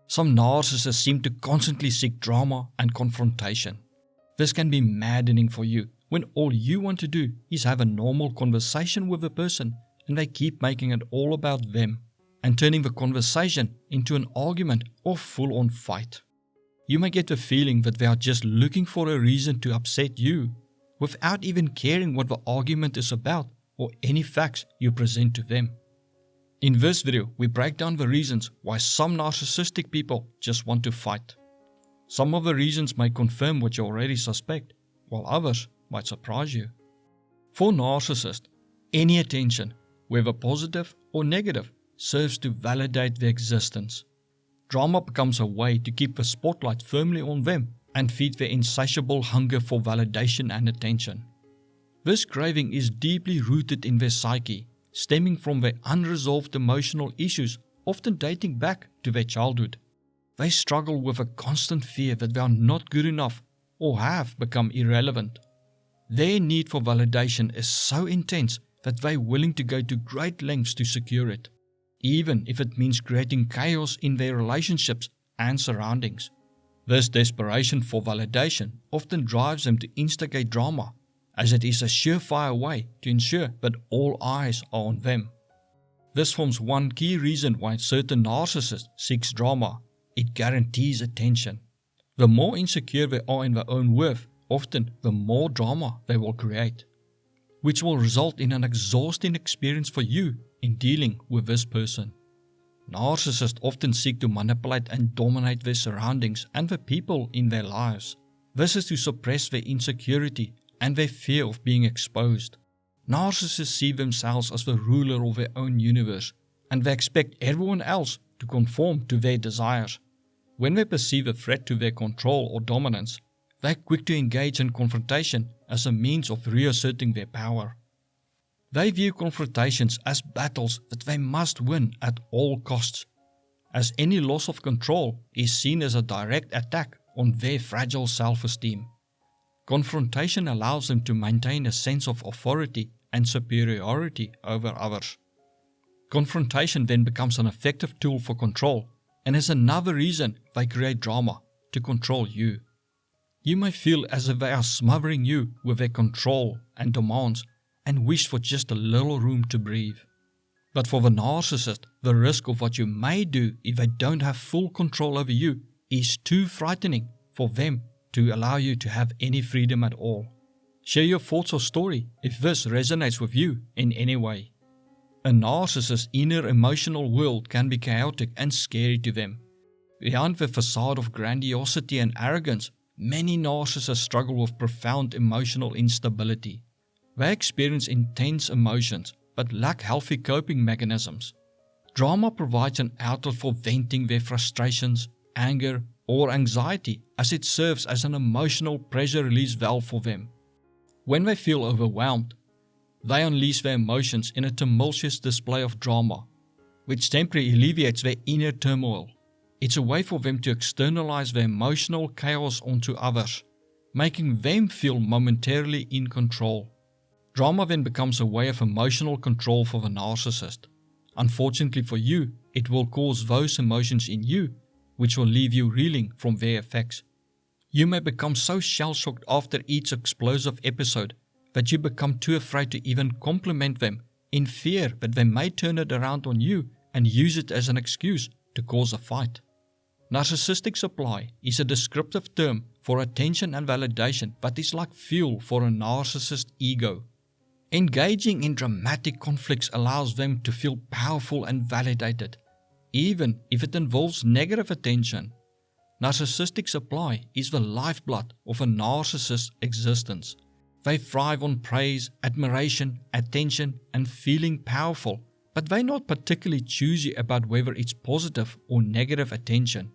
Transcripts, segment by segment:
Some narcissists seem to constantly seek drama and confrontation. This can be maddening for you when all you want to do is have a normal conversation with a person and they keep making it all about them and turning the conversation into an argument or full-on fight. You may get the feeling that they are just looking for a reason to upset you without even caring what the argument is about or any facts you present to them. In this video, we break down the reasons why some narcissistic people just want to fight. Some of the reasons may confirm what you already suspect, while others might surprise you. For narcissists, any attention, whether positive or negative, serves to validate their existence. Drama becomes a way to keep the spotlight firmly on them and feed their insatiable hunger for validation and attention. This craving is deeply rooted in their psyche, stemming from their unresolved emotional issues, often dating back to their childhood. They struggle with a constant fear that they are not good enough or have become irrelevant. Their need for validation is so intense that they are willing to go to great lengths to secure it, even if it means creating chaos in their relationships and surroundings. This desperation for validation often drives them to instigate drama, as it is a surefire way to ensure that all eyes are on them. This forms one key reason why certain narcissists seek drama. It guarantees attention. The more insecure they are in their own worth, often the more drama they will create, which will result in an exhausting experience for you in dealing with this person. Narcissists often seek to manipulate and dominate their surroundings and the people in their lives. This is to suppress their insecurity and their fear of being exposed. Narcissists see themselves as the ruler of their own universe, and they expect everyone else to conform to their desires. When they perceive a threat to their control or dominance, they are quick to engage in confrontation as a means of reasserting their power. They view confrontations as battles that they must win at all costs, as any loss of control is seen as a direct attack on their fragile self-esteem. Confrontation allows them to maintain a sense of authority and superiority over others. Confrontation then becomes an effective tool for control and is another reason they create drama to control you. You may feel as if they are smothering you with their control and demands and wish for just a little room to breathe. But for the narcissist, the risk of what you may do if they don't have full control over you is too frightening for them to allow you to have any freedom at all. Share your thoughts or story if this resonates with you in any way. A narcissist's inner emotional world can be chaotic and scary to them. Behind the facade of grandiosity and arrogance, many narcissists struggle with profound emotional instability. They experience intense emotions but lack healthy coping mechanisms. Drama provides an outlet for venting their frustrations, anger, or anxiety, as it serves as an emotional pressure release valve for them. When they feel overwhelmed, they unleash their emotions in a tumultuous display of drama, which temporarily alleviates their inner turmoil. It's a way for them to externalize their emotional chaos onto others, making them feel momentarily in control. Drama then becomes a way of emotional control for the narcissist. Unfortunately for you, it will cause those emotions in you, which will leave you reeling from their effects. You may become so shell-shocked after each explosive episode that you become too afraid to even compliment them, in fear that they may turn it around on you and use it as an excuse to cause a fight. Narcissistic supply is a descriptive term for attention and validation, but is like fuel for a narcissist's ego. Engaging in dramatic conflicts allows them to feel powerful and validated, even if it involves negative attention. Narcissistic supply is the lifeblood of a narcissist's existence. They thrive on praise, admiration, attention, and feeling powerful, but they're not particularly choosy about whether it's positive or negative attention.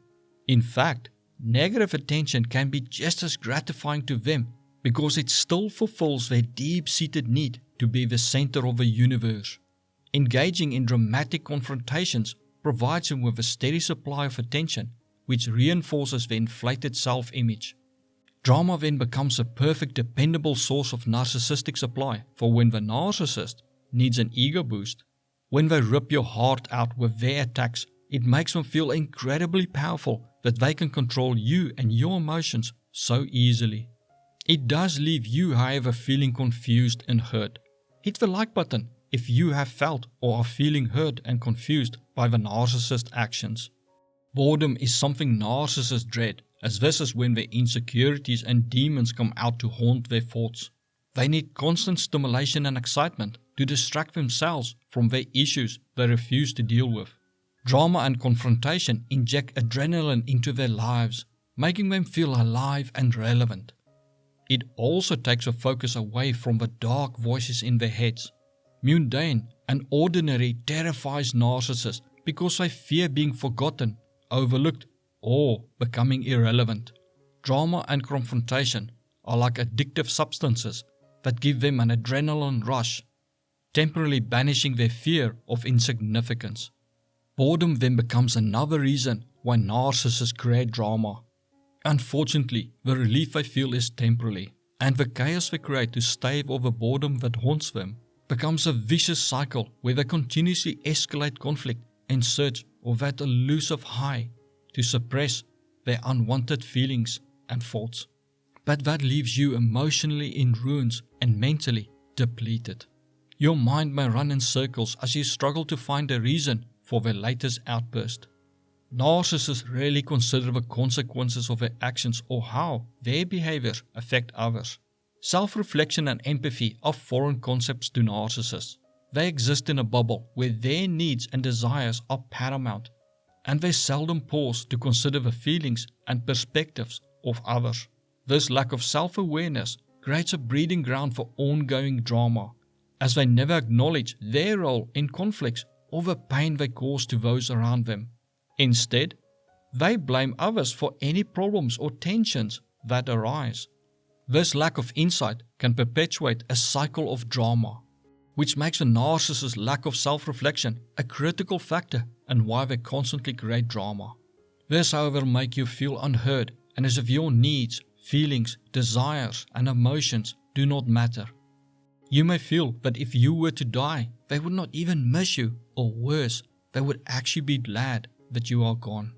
In fact, negative attention can be just as gratifying to them because it still fulfills their deep-seated need to be the center of the universe. Engaging in dramatic confrontations provides them with a steady supply of attention, which reinforces their inflated self-image. Drama then becomes a perfect, dependable source of narcissistic supply for when the narcissist needs an ego boost. When they rip your heart out with their attacks, it makes them feel incredibly powerful that they can control you and your emotions so easily. It does leave you, however, feeling confused and hurt. Hit the like button if you have felt or are feeling hurt and confused by the narcissist actions. Boredom is something narcissists dread, as this is when their insecurities and demons come out to haunt their thoughts. They need constant stimulation and excitement to distract themselves from their issues they refuse to deal with. Drama and confrontation inject adrenaline into their lives, making them feel alive and relevant. It also takes the focus away from the dark voices in their heads. Mundane and ordinary terrifies narcissists because they fear being forgotten, overlooked, or becoming irrelevant. Drama and confrontation are like addictive substances that give them an adrenaline rush, temporarily banishing their fear of insignificance. Boredom then becomes another reason why narcissists create drama. Unfortunately, the relief they feel is temporary, and the chaos they create to stave off the boredom that haunts them becomes a vicious cycle where they continuously escalate conflict in search of that elusive high to suppress their unwanted feelings and thoughts. But that leaves you emotionally in ruins and mentally depleted. Your mind may run in circles as you struggle to find a reason for their latest outburst. Narcissists rarely consider the consequences of their actions or how their behaviors affect others. Self-reflection and empathy are foreign concepts to narcissists. They exist in a bubble where their needs and desires are paramount, and they seldom pause to consider the feelings and perspectives of others. This lack of self-awareness creates a breeding ground for ongoing drama, as they never acknowledge their role in conflicts or the pain they cause to those around them. Instead, they blame others for any problems or tensions that arise. This lack of insight can perpetuate a cycle of drama, which makes a narcissist's lack of self-reflection a critical factor in why they constantly create drama. This, however, makes you feel unheard and as if your needs, feelings, desires, and emotions do not matter. You may feel that if you were to die, they would not even miss you, or worse, they would actually be glad that you are gone.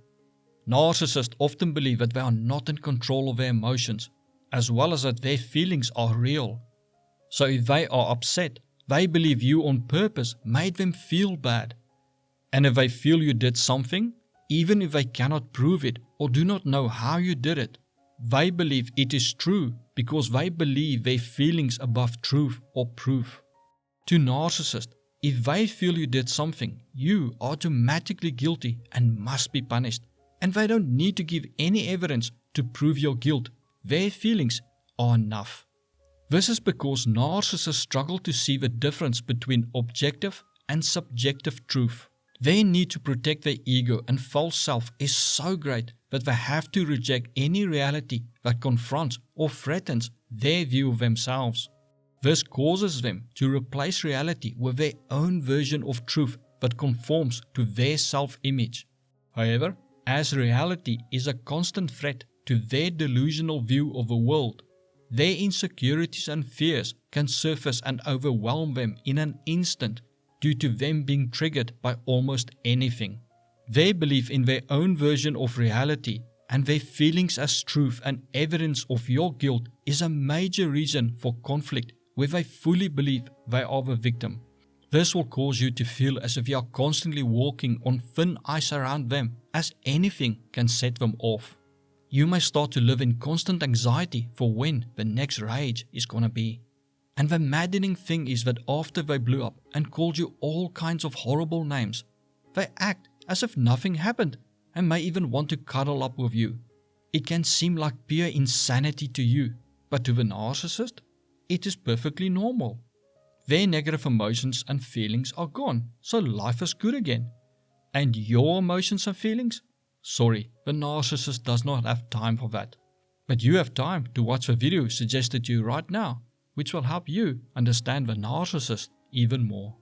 Narcissists often believe that they are not in control of their emotions, as well as that their feelings are real. So if they are upset, they believe you on purpose made them feel bad. And if they feel you did something, even if they cannot prove it or do not know how you did it, they believe it is true because they believe their feelings above truth or proof. To narcissists, if they feel you did something, you are automatically guilty and must be punished, and they don't need to give any evidence to prove your guilt. Their feelings are enough. This is because narcissists struggle to see the difference between objective and subjective truth. Their need to protect their ego and false self is so great that they have to reject any reality that confronts or threatens their view of themselves. This causes them to replace reality with their own version of truth that conforms to their self-image. However, as reality is a constant threat to their delusional view of the world, their insecurities and fears can surface and overwhelm them in an instant due to them being triggered by almost anything. Their belief in their own version of reality and their feelings as truth and evidence of your guilt is a major reason for conflict where they fully believe they are the victim. This will cause you to feel as if you are constantly walking on thin ice around them, as anything can set them off. You may start to live in constant anxiety for when the next rage is gonna be. And the maddening thing is that after they blew up and called you all kinds of horrible names, they act as if nothing happened and may even want to cuddle up with you. It can seem like pure insanity to you, but to the narcissist, it is perfectly normal. Their negative emotions and feelings are gone, so life is good again. And your emotions and feelings? Sorry, the narcissist does not have time for that. But you have time to watch the video suggested to you right now, which will help you understand the narcissist even more.